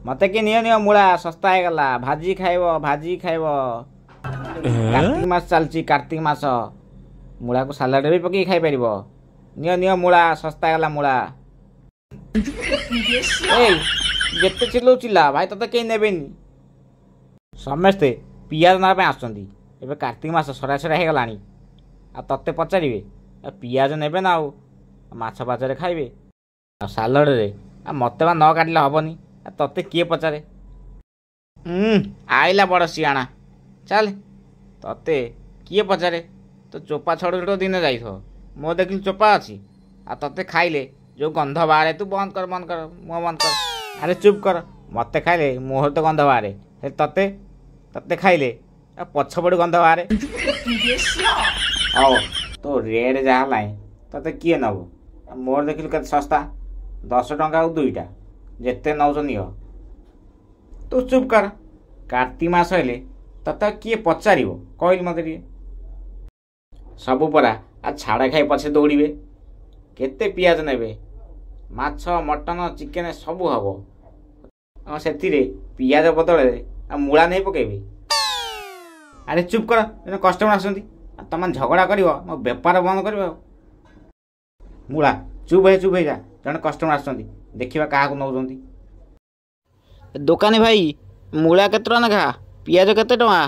मत कि नियो मूला सस्ता गला भाजी खाइब कार्तिक मास चलची कार्तिक मास मूला को सालाड भी पकई खाई पार नियो मूला सस्ता गला मूला जिते चिल्लौ चिल्ला भाई तोते कहीं नेबेनी समस्ते पियाज ना आसुँच कार्तिक मास सरा सरा हो गला तोते पचारे पियाज ने ना माछ बाजार खाइबे सालड रे मत न काटिले हेनी तोते किए पचारे आइला बड़ सियाणा चल तोते किए पचारे तो चोपा छड़ छड़ दिन जाइ मो देखिल चोपा अच्छी आ तोते खाइले जो गंध बाहर तू बंद कर मुँह बंद कर अरे चुप कर मत खाइले मुँह तो गंध बाहर तोते तोते खाइले पछपड़ गंध बाहर तो रेट जहाँ तोते किए नब मोर देखिल के सस्ता 10 टंका और 2टा जिते नौ नियो तू चुप कर कार्तिक मास हेले तते किए पचार कहल मत सबू परा आ छाड़ा खाई पछे दौड़े केते पियाज नेबे माछ मटन चिकेन सबू हम से पियाज बदल मूला नहीं पकेबे अरे चुप कर कस्टमर आसुँच तुम झगड़ा कर मो बेपार बंद कर मूला चुप है जा जड़े कस्टमर आसुँच देखा क्या नौ दुकानी भाई मूला केते टका नेखा पियाज केते टका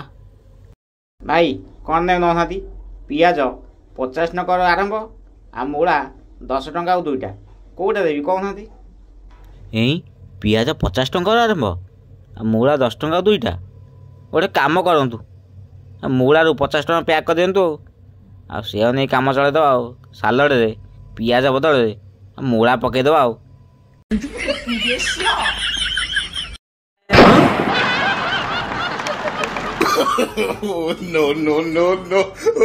भाई कौन ने ना पियाज 50 टकर आरंभ आ मूला 10 टंका और 2टा कौटा देवी कहना पियाज 50 टकर आरंभ आ मूला 10 टंका और 2टा गोटे काम करूँ मूला 50 टका पैक कर दिंतु आ नहीं कम चलैद सालड रे पियाज बदल मूला पकईद No.